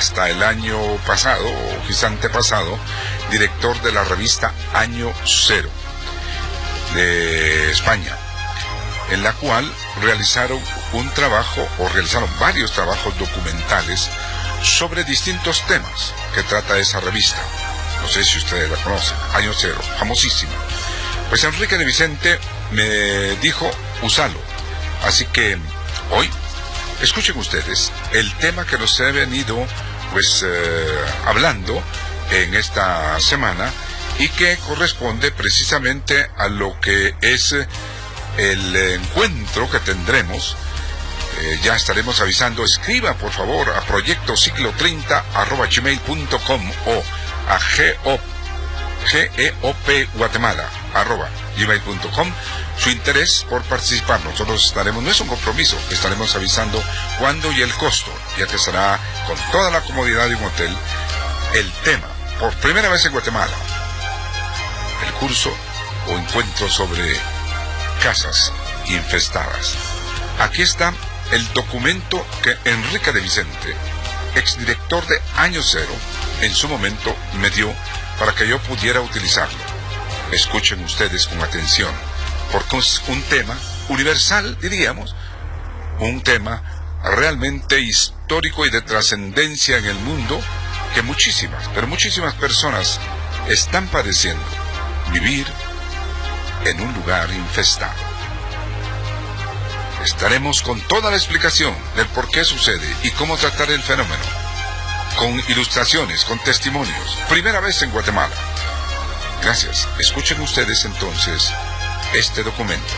hasta el año pasado, o quizá antepasado, director de la revista Año Cero de España, en la cual realizaron varios trabajos documentales sobre distintos temas que trata esa revista. No sé si ustedes la conocen, Año Cero, famosísima. Pues Enrique de Vicente me dijo, úsalo. Así que hoy, escuchen ustedes el tema que nos he venido hablando en esta semana y que corresponde precisamente a lo que es el encuentro que tendremos. Ya estaremos avisando. Escriba por favor a proyectosiglo30@gmail.com o a geopguatemala@gmail.com su interés por participar. Nosotros estaremos, no es un compromiso, estaremos avisando cuándo y el costo, ya que será con toda la comodidad de un hotel. El tema, por primera vez en Guatemala, el curso o encuentro sobre casas infestadas. Aquí está el documento que Enrique de Vicente, exdirector de Año Cero, en su momento me dio para que yo pudiera utilizarlo. Escuchen ustedes con atención, porque es un tema universal, diríamos, un tema realmente histórico y de trascendencia en el mundo, que muchísimas personas están padeciendo, vivir en un lugar infestado. Estaremos con toda la explicación del por qué sucede y cómo tratar el fenómeno, con ilustraciones, con testimonios. Primera vez en Guatemala. Gracias. Escuchen ustedes entonces este documento.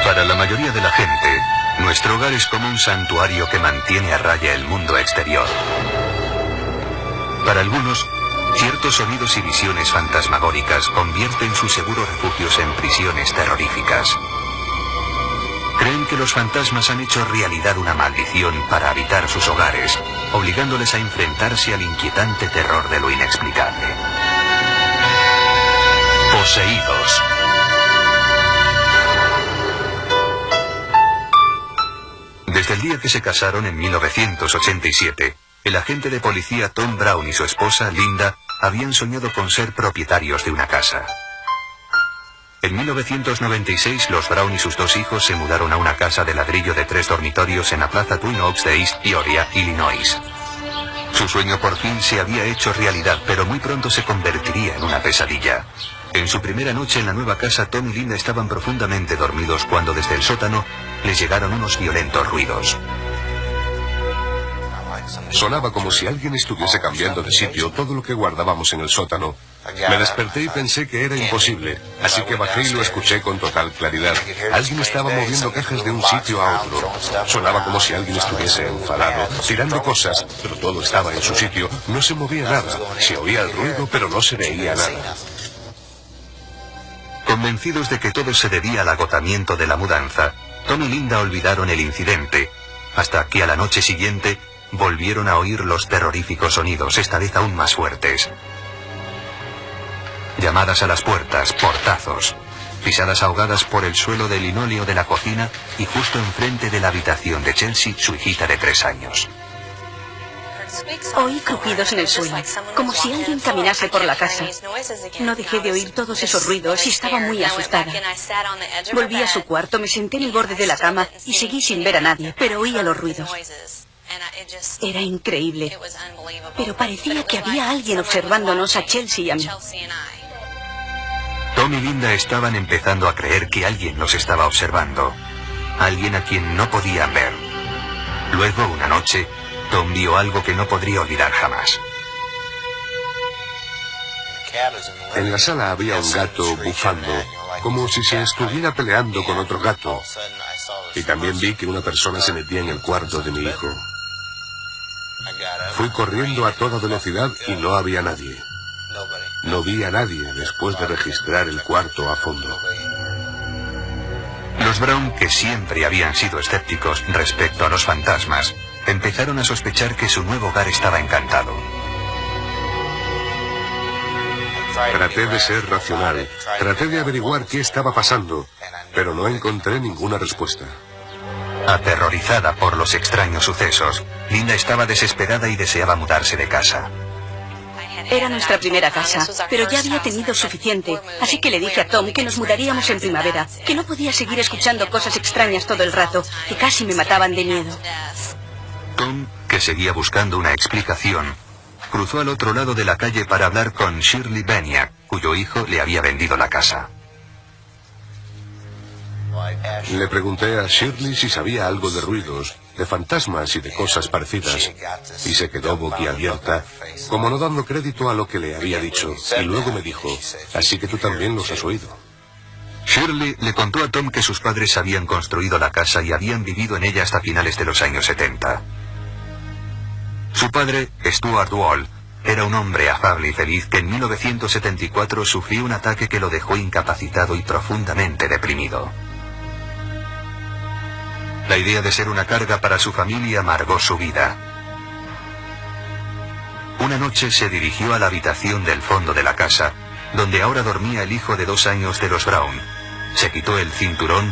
Para la mayoría de la gente, nuestro hogar es como un santuario que mantiene a raya el mundo exterior. Para algunos, ciertos sonidos y visiones fantasmagóricas convierten sus seguros refugios en prisiones terroríficas. Creen que los fantasmas han hecho realidad una maldición para habitar sus hogares, obligándoles a enfrentarse al inquietante terror de lo inexplicable. Poseídos. Desde el día que se casaron en 1987, el agente de policía Tom Brown y su esposa, Linda, habían soñado con ser propietarios de una casa. En 1996, los Brown y sus dos hijos se mudaron a una casa de ladrillo de 3 dormitorios en la plaza Twin Oaks de East Peoria, Illinois. Su sueño por fin se había hecho realidad, pero muy pronto se convertiría en una pesadilla. En su primera noche en la nueva casa, Tom y Linda estaban profundamente dormidos cuando desde el sótano les llegaron unos violentos ruidos. Sonaba como si alguien estuviese cambiando de sitio todo lo que guardábamos en el sótano. Me desperté y pensé que era imposible, así que bajé y lo escuché con total claridad. Alguien estaba moviendo cajas de un sitio a otro. Sonaba como si alguien estuviese enfadado, tirando cosas, pero todo estaba en su sitio. No se movía nada. Se oía el ruido, pero no se veía nada. Convencidos de que todo se debía al agotamiento de la mudanza, Tom y Linda olvidaron el incidente, hasta que a la noche siguiente volvieron a oír los terroríficos sonidos, esta vez aún más fuertes. Llamadas a las puertas, portazos, pisadas ahogadas por el suelo del linóleo de la cocina y justo enfrente de la habitación de Chelsea, su hijita de 3 años. Oí crujidos en el suelo, como si alguien caminase por la casa. No dejé de oír todos esos ruidos y estaba muy asustada. Volví a su cuarto, me senté en el borde de la cama y seguí sin ver a nadie, pero oía los ruidos. Era increíble, pero parecía que había alguien observándonos a Chelsea y a mí. Tom y Linda estaban empezando a creer que alguien los estaba observando, alguien a quien no podían ver. Luego, una noche, Tom vio algo que no podría olvidar jamás. En la sala había un gato bufando, como si se estuviera peleando con otro gato. Y también vi que una persona se metía en el cuarto de mi hijo. Fui corriendo a toda velocidad y no había nadie. No vi a nadie después de registrar el cuarto a fondo. Los Brown, que siempre habían sido escépticos respecto a los fantasmas, empezaron a sospechar que su nuevo hogar estaba encantado. Traté de ser racional, traté de averiguar qué estaba pasando, pero no encontré ninguna respuesta. Aterrorizada por los extraños sucesos, Linda estaba desesperada y deseaba mudarse de casa. Era nuestra primera casa, pero ya había tenido suficiente, así que le dije a Tom que nos mudaríamos en primavera, que no podía seguir escuchando cosas extrañas todo el rato, que casi me mataban de miedo. Tom, que seguía buscando una explicación, cruzó al otro lado de la calle para hablar con Shirley Beniak, cuyo hijo le había vendido la casa. Le pregunté a Shirley si sabía algo de ruidos, de fantasmas y de cosas parecidas, y se quedó boquiabierta, como no dando crédito a lo que le había dicho, y luego me dijo, así que tú también los has oído. Shirley le contó a Tom que sus padres habían construido la casa y habían vivido en ella hasta finales de los años 70. Su padre, Stuart Wall, era un hombre afable y feliz que en 1974 sufrió un ataque que lo dejó incapacitado y profundamente deprimido. La idea de ser una carga para su familia amargó su vida. Una noche se dirigió a la habitación del fondo de la casa, donde ahora dormía el hijo de 2 años de los Brown. Se quitó el cinturón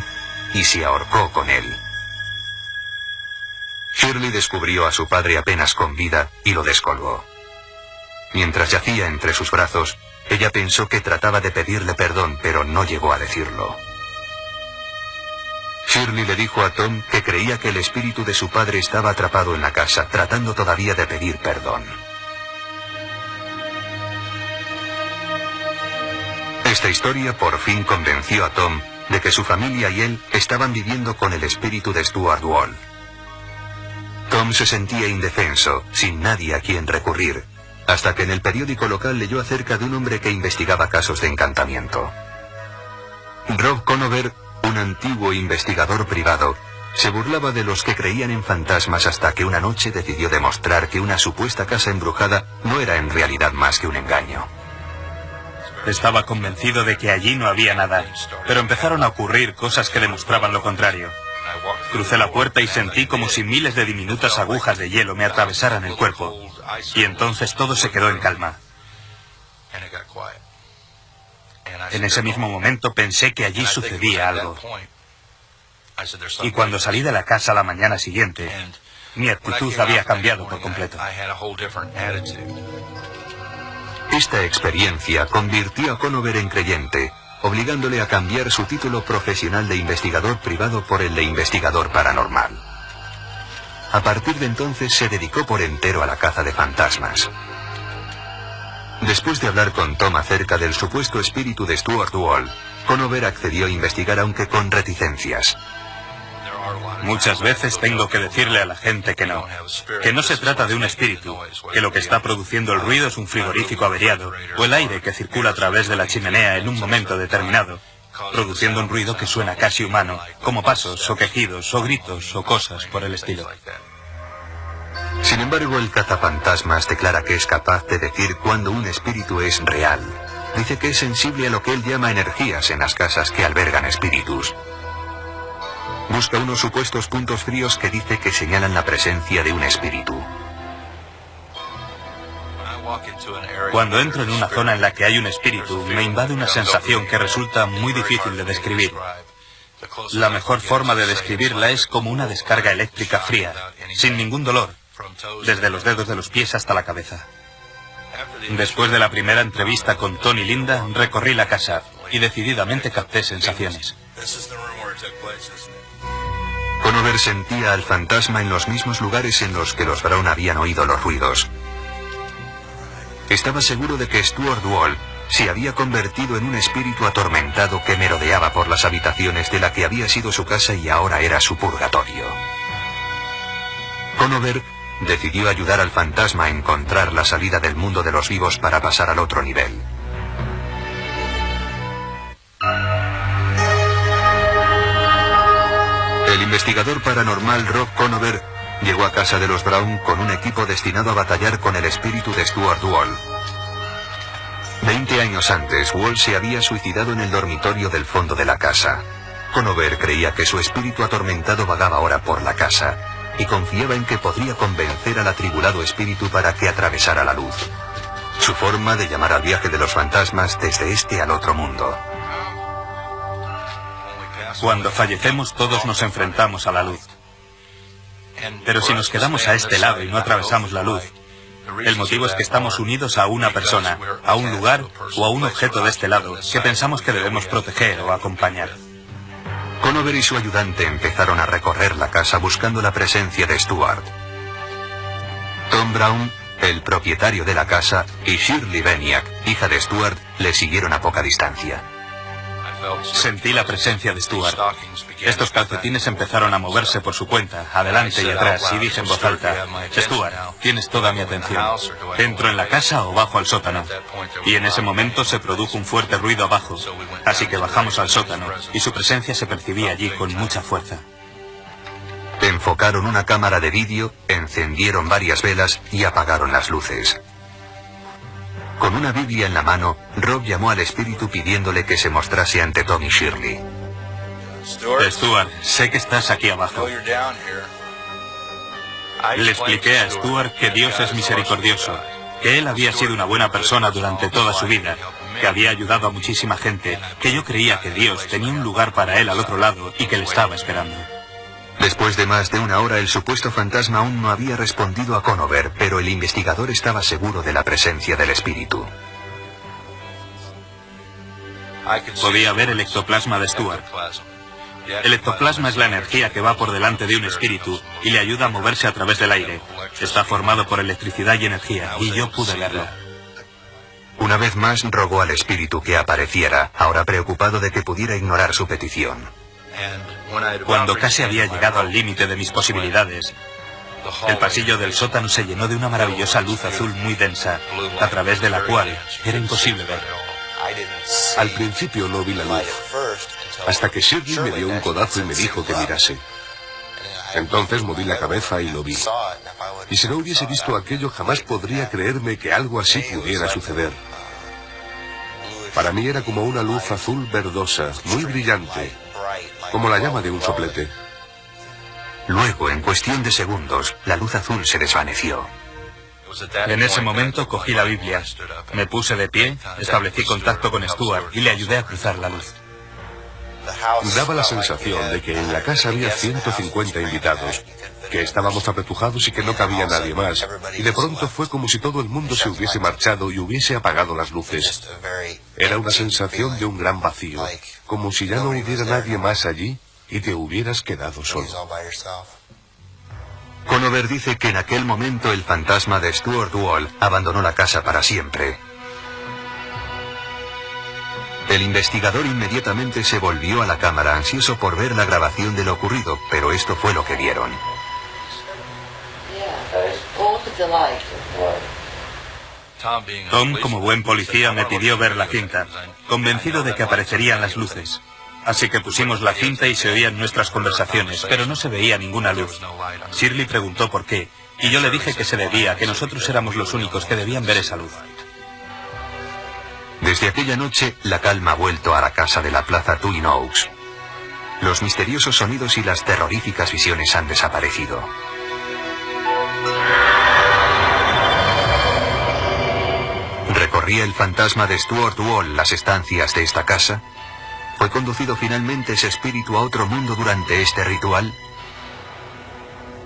y se ahorcó con él. Shirley descubrió a su padre apenas con vida y lo descolgó. Mientras yacía entre sus brazos, ella pensó que trataba de pedirle perdón, pero no llegó a decirlo. Shirley le dijo a Tom que creía que el espíritu de su padre estaba atrapado en la casa, tratando todavía de pedir perdón. Esta historia por fin convenció a Tom de que su familia y él estaban viviendo con el espíritu de Stuart Wall. Tom se sentía indefenso, sin nadie a quien recurrir, hasta que en el periódico local leyó acerca de un hombre que investigaba casos de encantamiento. Rob Conover, un antiguo investigador privado, se burlaba de los que creían en fantasmas hasta que una noche decidió demostrar que una supuesta casa embrujada no era en realidad más que un engaño. Estaba convencido de que allí no había nada, pero empezaron a ocurrir cosas que demostraban lo contrario. Crucé la puerta y sentí como si miles de diminutas agujas de hielo me atravesaran el cuerpo, y entonces todo se quedó en calma. En ese mismo momento pensé que allí sucedía algo. Y cuando salí de la casa la mañana siguiente, mi actitud había cambiado por completo. Esta experiencia convirtió a Conover en creyente, obligándole a cambiar su título profesional de investigador privado por el de investigador paranormal. A partir de entonces se dedicó por entero a la caza de fantasmas. Después de hablar con Tom acerca del supuesto espíritu de Stuart Wall, Conover accedió a investigar aunque con reticencias. Muchas veces tengo que decirle a la gente que no se trata de un espíritu, que lo que está produciendo el ruido es un frigorífico averiado, o el aire que circula a través de la chimenea en un momento determinado, produciendo un ruido que suena casi humano, como pasos, o quejidos, o gritos, o cosas por el estilo. Sin embargo, el cazafantasmas declara que es capaz de decir cuando un espíritu es real. Dice que es sensible a lo que él llama energías en las casas que albergan espíritus. Busca unos supuestos puntos fríos que dice que señalan la presencia de un espíritu. Cuando entro en una zona en la que hay un espíritu, me invade una sensación que resulta muy difícil de describir. La mejor forma de describirla es como una descarga eléctrica fría, sin ningún dolor, desde los dedos de los pies hasta la cabeza. Después de la primera entrevista con Tony y Linda, recorrí la casa y decididamente capté sensaciones. Conover sentía al fantasma en los mismos lugares en los que los Brown habían oído los ruidos. Estaba seguro de que Stuart Wall se había convertido en un espíritu atormentado que merodeaba por las habitaciones de la que había sido su casa y ahora era su purgatorio. Conover decidió ayudar al fantasma a encontrar la salida del mundo de los vivos para pasar al otro nivel. El investigador paranormal Rob Conover llegó a casa de los Brown con un equipo destinado a batallar con el espíritu de Stuart Wall. 20 años antes, Wall se había suicidado en el dormitorio del fondo de la casa. Conover creía que su espíritu atormentado vagaba ahora por la casa y confiaba en que podría convencer al atribulado espíritu para que atravesara la luz. su forma de llamar al viaje de los fantasmas desde este al otro mundo. Cuando fallecemos todos nos enfrentamos a la luz. Pero si nos quedamos a este lado y no atravesamos la luz, el motivo es que estamos unidos a una persona, a un lugar o a un objeto de este lado que pensamos que debemos proteger o acompañar. Conover y su ayudante empezaron a recorrer la casa buscando la presencia de Stuart. Tom Brown, el propietario de la casa, y Shirley Beniak, hija de Stuart, le siguieron a poca distancia. Sentí la presencia de Stuart. Estos calcetines empezaron a moverse por su cuenta, adelante y atrás, y dije en voz alta: Stuart, tienes toda mi atención. ¿Entro en la casa o bajo al sótano? Y en ese momento se produjo un fuerte ruido abajo, así que bajamos al sótano, y su presencia se percibía allí con mucha fuerza. Enfocaron una cámara de vídeo, encendieron varias velas y apagaron las luces. Con una Biblia en la mano, Rob llamó al espíritu pidiéndole que se mostrase ante Tom y Shirley. Stuart, sé que estás aquí abajo. Le expliqué a Stuart que Dios es misericordioso, que él había sido una buena persona durante toda su vida, que había ayudado a muchísima gente, que yo creía que Dios tenía un lugar para él al otro lado y que le estaba esperando. Después de más de una hora, el supuesto fantasma aún no había respondido a Conover, pero el investigador estaba seguro de la presencia del espíritu. Podía ver el ectoplasma de Stuart. El ectoplasma es la energía que va por delante de un espíritu y le ayuda a moverse a través del aire. Está formado por electricidad y energía, y yo pude verlo. Una vez más rogó al espíritu que apareciera, ahora preocupado de que pudiera ignorar su petición. Cuando casi había llegado al límite de mis posibilidades, el pasillo del sótano se llenó de una maravillosa luz azul muy densa, a través de la cual era imposible ver. Al principio no vi la luz, hasta que Shirley me dio un codazo y me dijo que mirase. Entonces moví la cabeza y lo vi. Y si no hubiese visto aquello, jamás podría creerme que algo así pudiera suceder. Para mí era como una luz azul verdosa, muy brillante, como la llama de un soplete. Luego, en cuestión de segundos, la luz azul se desvaneció. En ese momento cogí la Biblia, me puse de pie, establecí contacto con Stuart y le ayudé a cruzar la luz. Daba la sensación de que en la casa había 150 invitados, que estábamos apretujados y que no cabía nadie más, y de pronto fue como si todo el mundo se hubiese marchado y hubiese apagado las luces. Era una sensación de un gran vacío, como si ya no hubiera nadie más allí y te hubieras quedado solo. Conover dice que en aquel momento el fantasma de Stuart Wall abandonó la casa para siempre. El investigador inmediatamente se volvió a la cámara ansioso por ver la grabación de lo ocurrido, pero esto fue lo que vieron. Tom, como buen policía, me pidió ver la cinta, convencido de que aparecerían las luces. Así que pusimos la cinta y se oían nuestras conversaciones, pero no se veía ninguna luz. Shirley preguntó por qué, y yo le dije que se debía a que nosotros éramos los únicos que debían ver esa luz. Desde aquella noche, la calma ha vuelto a la casa de la plaza Twin Oaks. Los misteriosos sonidos y las terroríficas visiones han desaparecido. ¿Recorría el fantasma de Stuart Wall las estancias de esta casa? ¿Fue conducido finalmente ese espíritu a otro mundo durante este ritual?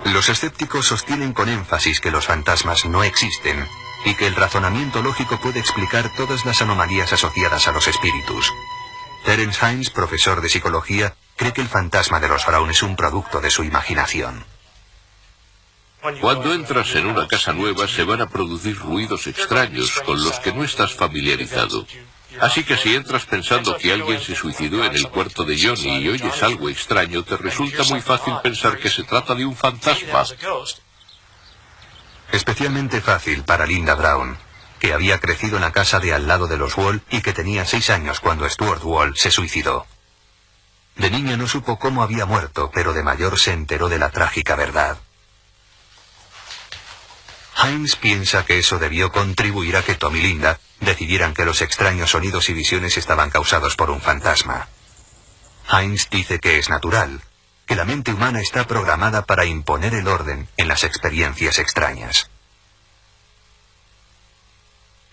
Los escépticos sostienen con énfasis que los fantasmas no existen y que el razonamiento lógico puede explicar todas las anomalías asociadas a los espíritus. Terence Hines, profesor de psicología, cree que el fantasma de los Brown es un producto de su imaginación. Cuando entras en una casa nueva se van a producir ruidos extraños con los que no estás familiarizado. Así que si entras pensando que alguien se suicidó en el cuarto de Johnny y oyes algo extraño, te resulta muy fácil pensar que se trata de un fantasma. Especialmente fácil para Linda Brown, que había crecido en la casa de al lado de los Wall y que tenía 6 años cuando Stuart Wall se suicidó. De niña no supo cómo había muerto, pero de mayor se enteró de la trágica verdad. Hines piensa que eso debió contribuir a que Tom y Linda decidieran que los extraños sonidos y visiones estaban causados por un fantasma. Hines dice que es natural, que la mente humana está programada para imponer el orden en las experiencias extrañas.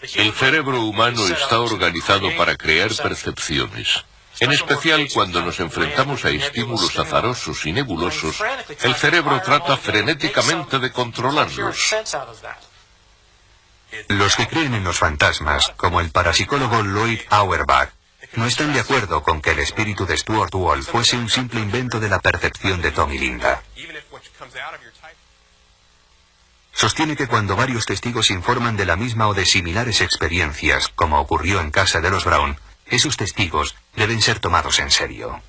El cerebro humano está organizado para crear percepciones. En especial cuando nos enfrentamos a estímulos azarosos y nebulosos, el cerebro trata frenéticamente de controlarlos. Los que creen en los fantasmas, como el parapsicólogo Lloyd Auerbach, no están de acuerdo con que el espíritu de Stuart Wall fuese un simple invento de la percepción de Tom y Linda. Sostiene que cuando varios testigos informan de la misma o de similares experiencias, como ocurrió en casa de los Brown, esos testigos deben ser tomados en serio.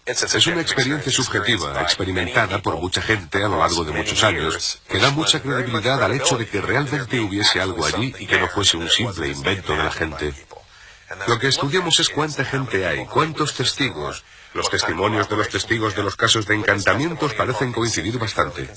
Es una experiencia subjetiva, experimentada por mucha gente a lo largo de muchos años, que da mucha credibilidad al hecho de que realmente hubiese algo allí y que no fuese un simple invento de la gente. Lo que estudiamos es cuánta gente hay, cuántos testigos. Los testimonios de los testigos de los casos de encantamientos parecen coincidir bastante.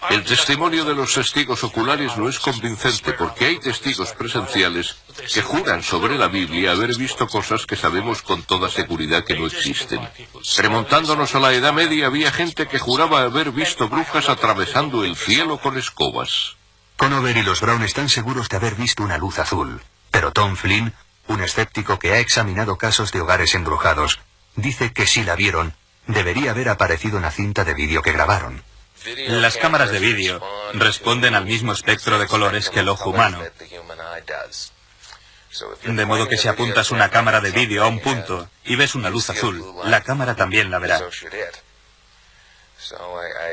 El testimonio de los testigos oculares no es convincente porque hay testigos presenciales que juran sobre la Biblia haber visto cosas que sabemos con toda seguridad que no existen. Remontándonos a la Edad Media había gente que juraba haber visto brujas atravesando el cielo con escobas. Conover y los Brown están seguros de haber visto una luz azul, pero Tom Flynn, un escéptico que ha examinado casos de hogares embrujados, dice que si la vieron, debería haber aparecido en la cinta de vídeo que grabaron. Las cámaras de vídeo responden al mismo espectro de colores que el ojo humano. De modo que si apuntas una cámara de vídeo a un punto y ves una luz azul, la cámara también la verá.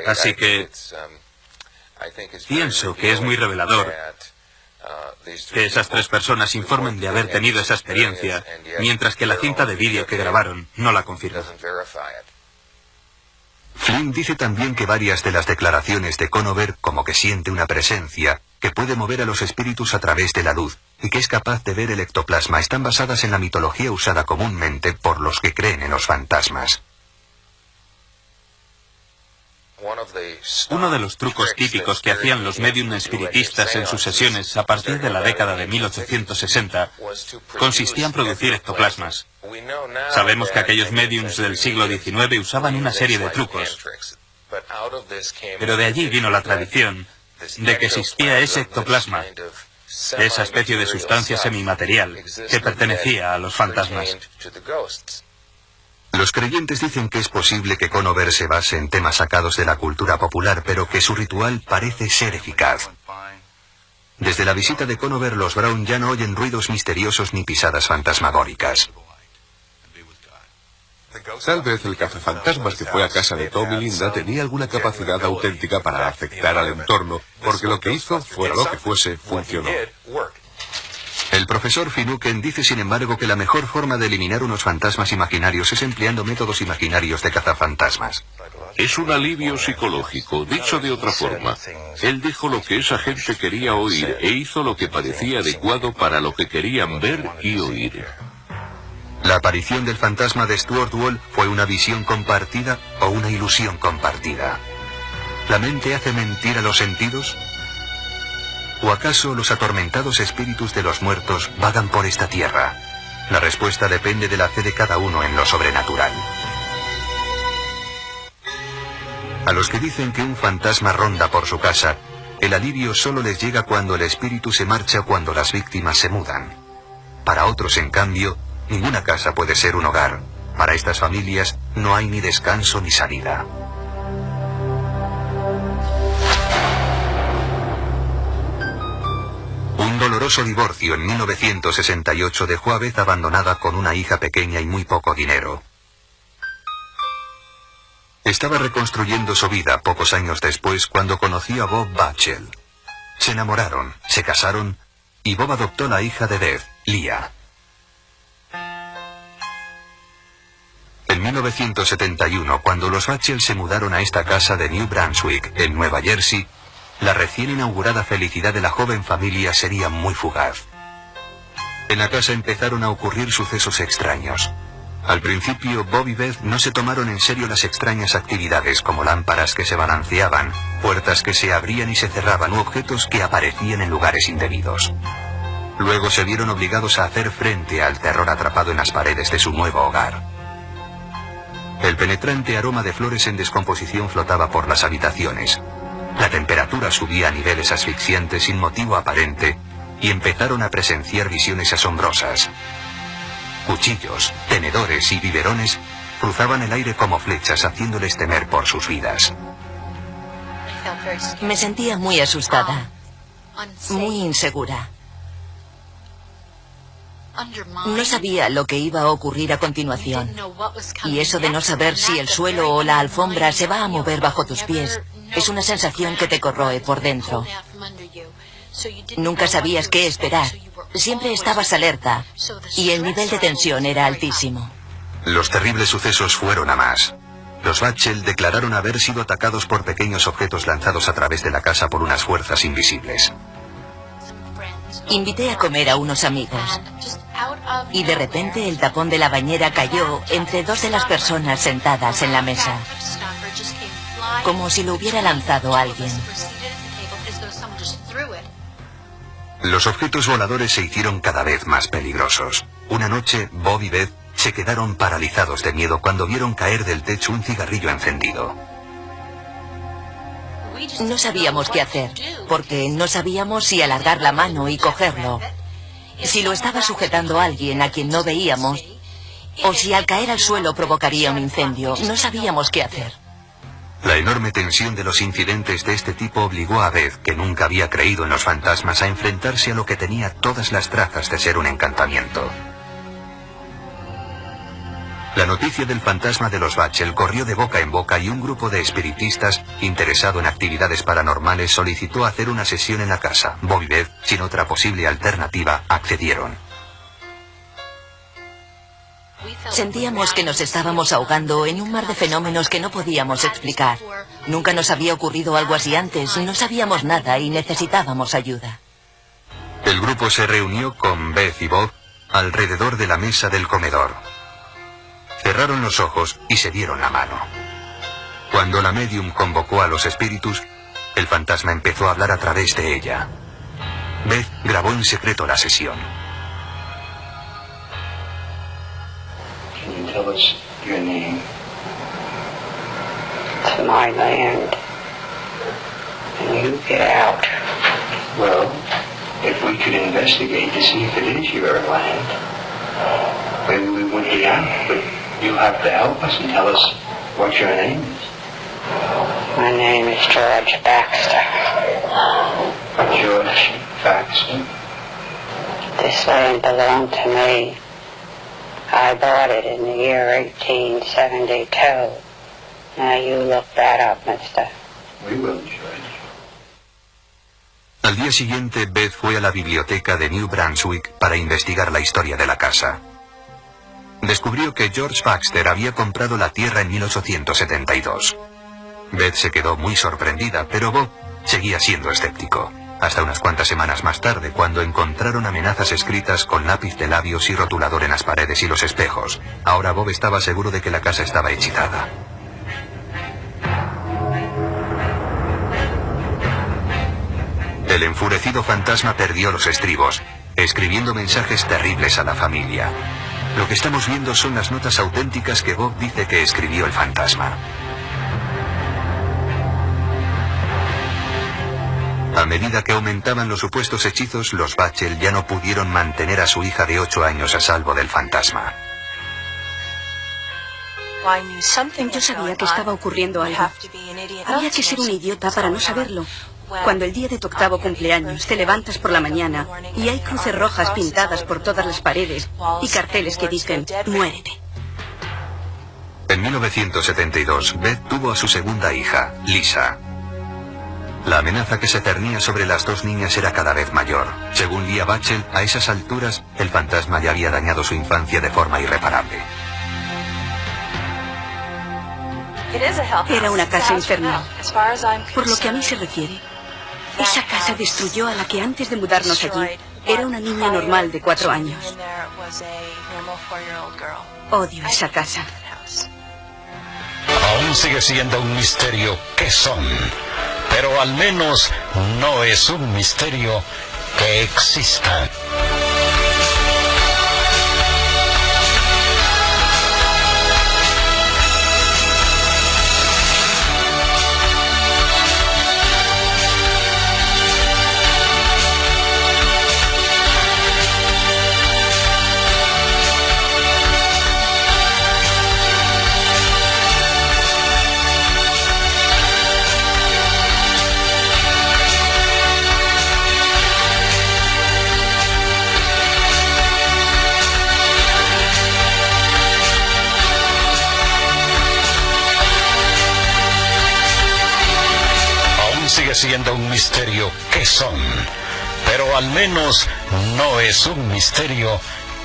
Así que pienso que es muy revelador que esas tres personas informen de haber tenido esa experiencia, mientras que la cinta de vídeo que grabaron no la confirma. Flynn dice también que varias de las declaraciones de Conover, como que siente una presencia, que puede mover a los espíritus a través de la luz, y que es capaz de ver el ectoplasma, están basadas en la mitología usada comúnmente por los que creen en los fantasmas. Uno de los trucos típicos que hacían los médium espiritistas en sus sesiones a partir de la década de 1860 consistía en producir ectoplasmas. Sabemos que aquellos médiums del siglo XIX usaban una serie de trucos, pero de allí vino la tradición de que existía ese ectoplasma, esa especie de sustancia semimaterial que pertenecía a los fantasmas. Los creyentes dicen que es posible que Conover se base en temas sacados de la cultura popular, pero que su ritual parece ser eficaz. Desde la visita de Conover, los Brown ya no oyen ruidos misteriosos ni pisadas fantasmagóricas. Tal vez el cazafantasmas que fue a casa de Tom y Linda tenía alguna capacidad auténtica para afectar al entorno, porque lo que hizo, fuera lo que fuese, funcionó. El profesor Finucane dice, sin embargo, que la mejor forma de eliminar unos fantasmas imaginarios es empleando métodos imaginarios de cazafantasmas. Es un alivio psicológico. Dicho de otra forma, él dijo lo que esa gente quería oír e hizo lo que parecía adecuado para lo que querían ver y oír. La aparición del fantasma de Stuart Wall fue una visión compartida o una ilusión compartida. ¿La mente hace mentir a los sentidos? ¿O acaso los atormentados espíritus de los muertos vagan por esta tierra? La respuesta depende de la fe de cada uno en lo sobrenatural. A los que dicen que un fantasma ronda por su casa, el alivio solo les llega cuando el espíritu se marcha o cuando las víctimas se mudan. Para otros, en cambio, ninguna casa puede ser un hogar. Para estas familias no hay ni descanso ni salida. Un doloroso divorcio en 1968 dejó a Beth abandonada con una hija pequeña y muy poco dinero. Estaba reconstruyendo su vida pocos años después cuando conoció a Bob Batchel. Se enamoraron, se casaron y Bob adoptó la hija de Beth, Leah. En 1971, cuando los Batchel se mudaron a esta casa de New Brunswick, en Nueva Jersey, la recién inaugurada felicidad de la joven familia sería muy fugaz. En la casa empezaron a ocurrir sucesos extraños. Al principio, Bob y Beth no se tomaron en serio las extrañas actividades como lámparas que se balanceaban, puertas que se abrían y se cerraban u objetos que aparecían en lugares indebidos. Luego se vieron obligados a hacer frente al terror atrapado en las paredes de su nuevo hogar. El penetrante aroma de flores en descomposición flotaba por las habitaciones. La temperatura subía a niveles asfixiantes sin motivo aparente y empezaron a presenciar visiones asombrosas. Cuchillos, tenedores y biberones cruzaban el aire como flechas, haciéndoles temer por sus vidas. Me sentía muy asustada, muy insegura. No sabía lo que iba a ocurrir a continuación. Y eso de no saber si el suelo o la alfombra se va a mover bajo tus pies es una sensación que te corroe por dentro. Nunca sabías qué esperar. Siempre estabas alerta y el nivel de tensión era altísimo. Los terribles sucesos fueron a más. Los Bachel declararon haber sido atacados por pequeños objetos lanzados a través de la casa por unas fuerzas invisibles. Invité a comer a unos amigos y de repente el tapón de la bañera cayó entre dos de las personas sentadas en la mesa, como si lo hubiera lanzado alguien. Los objetos voladores se hicieron cada vez más peligrosos. Una noche, Bob y Beth se quedaron paralizados de miedo cuando vieron caer del techo un cigarrillo encendido. No sabíamos qué hacer, porque no sabíamos si alargar la mano y cogerlo, si lo estaba sujetando alguien a quien no veíamos, o si al caer al suelo provocaría un incendio. No sabíamos qué hacer. La enorme tensión de los incidentes de este tipo obligó a Beth, que nunca había creído en los fantasmas, a enfrentarse a lo que tenía todas las trazas de ser un encantamiento. La noticia del fantasma de los Bachel corrió de boca en boca y un grupo de espiritistas interesado en actividades paranormales solicitó hacer una sesión en la casa. Bob y Beth, sin otra posible alternativa, accedieron. Sentíamos que nos estábamos ahogando en un mar de fenómenos que no podíamos explicar. Nunca nos había ocurrido algo así antes, no sabíamos nada y necesitábamos ayuda. El grupo se reunió con Beth y Bob alrededor de la mesa del comedor. Cerraron los ojos y se dieron la mano. Cuando la medium convocó a los espíritus, el fantasma empezó a hablar a través de ella. Beth grabó en secreto la sesión. Can you tell us your name? It's my land. And you get out. Well, if we could investigate to see if it is your land, maybe we wouldn't be out, but you'll have to help us and tell us what your name is. My name is George Baxter. George Baxter? This land belonged to me. I bought it in the year 1872. Now you look that up, mister. We will, George. Al día siguiente, Beth fue a la biblioteca de New Brunswick para investigar la historia de la casa. Descubrió que George Baxter había comprado la tierra en 1872. Beth se quedó muy sorprendida, pero Bob seguía siendo escéptico. Hasta unas cuantas semanas más tarde, cuando encontraron amenazas escritas con lápiz de labios y rotulador en las paredes y los espejos. Ahora Bob estaba seguro de que la casa estaba hechizada. El enfurecido fantasma perdió los estribos, escribiendo mensajes terribles a la familia. Lo que estamos viendo son las notas auténticas que Bob dice que escribió el fantasma. A medida que aumentaban los supuestos hechizos, los Bachel ya no pudieron mantener a su hija de 8 años a salvo del fantasma. Yo sabía que estaba ocurriendo algo. Había que ser un idiota para no saberlo. Cuando el día de tu octavo cumpleaños te levantas por la mañana y hay cruces rojas pintadas por todas las paredes y carteles que dicen «Muérete». En 1972, Beth tuvo a su segunda hija, Lisa. La amenaza que se cernía sobre las dos niñas era cada vez mayor. Según Leah Bachel, a esas alturas, el fantasma ya había dañado su infancia de forma irreparable. Era una casa infernal. Por lo que a mí se refiere, esa casa destruyó a la que antes de mudarnos allí era una niña normal de 4 años. Odio esa casa. Aún sigue siendo un misterio qué son, pero al menos no es un misterio que existan. sigue siendo un misterio qué son, pero al menos no es un misterio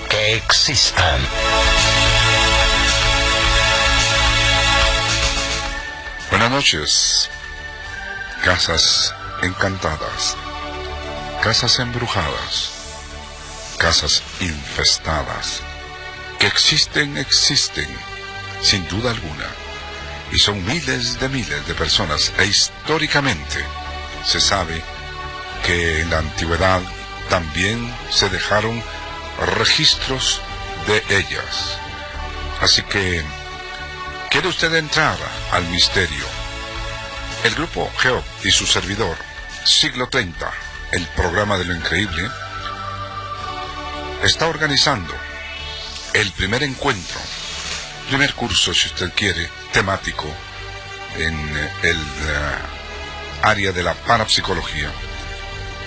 que existan. Buenas noches. Casas encantadas, casas embrujadas, casas infestadas, que existen, sin duda alguna, y son miles de personas, e históricamente se sabe que en la antigüedad también se dejaron registros de ellas. Así que, ¿quiere usted entrar al misterio? El grupo Geop y su servidor, Siglo 30, el programa de lo increíble, está organizando el primer encuentro, primer curso, si usted quiere, temático en el área de la parapsicología,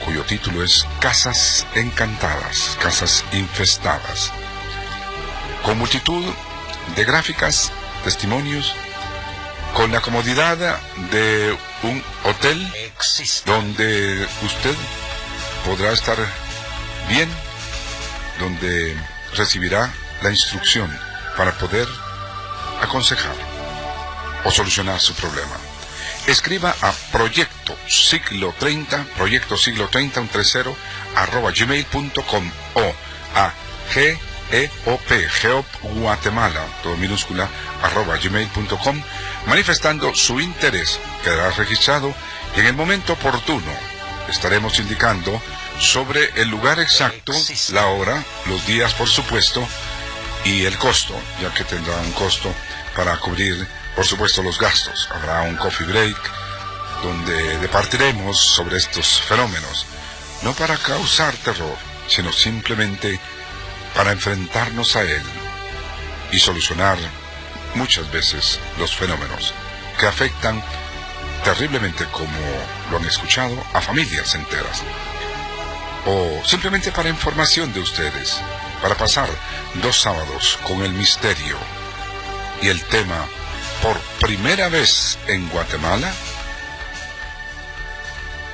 cuyo título es Casas Encantadas, Casas Infestadas, con multitud de gráficas, testimonios, con la comodidad de un hotel donde usted podrá estar bien, donde recibirá la instrucción para poder aconsejar o solucionar su problema. Escriba a Proyecto Siglo 30, Proyecto Siglo 30, 30, @gmail.com o a Geop Guatemala, todo minúscula, @gmail.com, manifestando su interés. Quedará registrado y en el momento oportuno estaremos indicando sobre el lugar exacto, la hora, los días por supuesto, y el costo, ya que tendrá un costo para cubrir, por supuesto, los gastos. Habrá un coffee break donde departiremos sobre estos fenómenos, no para causar terror, sino simplemente para enfrentarnos a él y solucionar muchas veces los fenómenos que afectan terriblemente, como lo han escuchado, a familias enteras. O simplemente para información de ustedes, para pasar 2 sábados con el misterio y el tema por primera vez en Guatemala,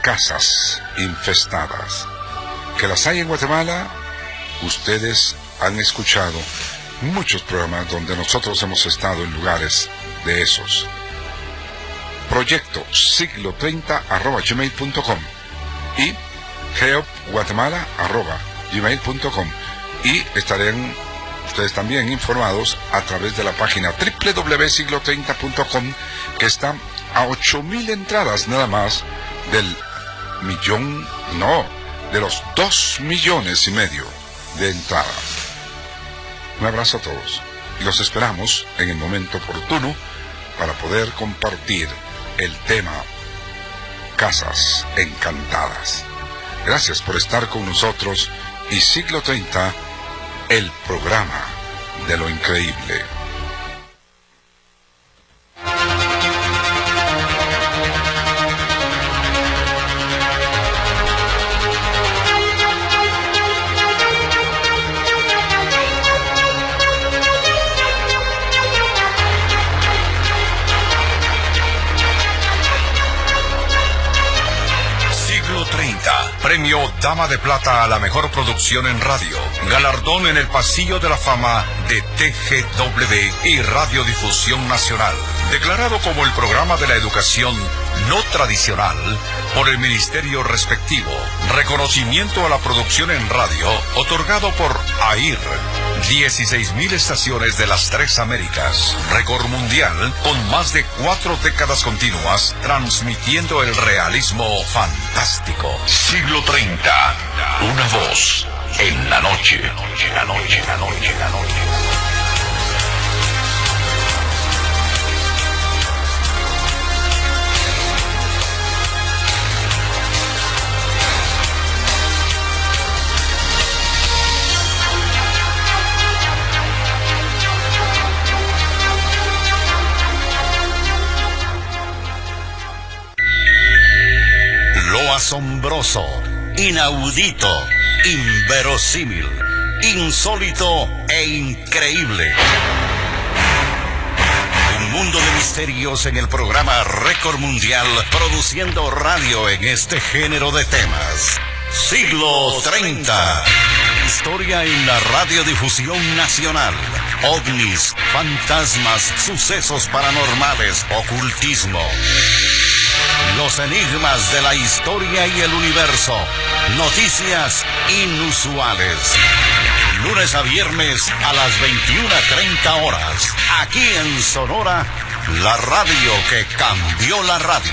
casas infestadas. Que las hay en Guatemala, ustedes han escuchado muchos programas donde nosotros hemos estado en lugares de esos. Proyecto Siglo 30 @gmail.com y geopguatemala @gmail.com, y estarán ustedes también informados a través de la página www.siglo30.com, que está a 8,000 entradas nada más del millón, no, de los 2,5 millones de entradas. Un abrazo a todos y los esperamos en el momento oportuno para poder compartir el tema Casas Encantadas. Gracias por estar con nosotros y Siglo 30, el programa de lo increíble. Premio Dama de Plata a la mejor producción en radio. Galardón en el Pasillo de la Fama de TGW y Radiodifusión Nacional. Declarado como el programa de la educación no tradicional por el ministerio respectivo. Reconocimiento a la producción en radio otorgado por AIR. 16,000 estaciones de las 3 Américas. Récord mundial con más de 4 décadas continuas transmitiendo el realismo fantástico. Siglo 30. Una voz en la noche. La noche, la noche, la noche. Lo asombroso, inaudito, inverosímil, insólito e increíble. Un mundo de misterios en el programa Récord Mundial, produciendo radio en este género de temas. Siglo 30. Historia en la radiodifusión nacional. OVNIs, fantasmas, sucesos paranormales, ocultismo. Los enigmas de la historia y el universo. Noticias inusuales. Lunes a viernes a las 21:30 horas. Aquí en Sonora, la radio que cambió la radio.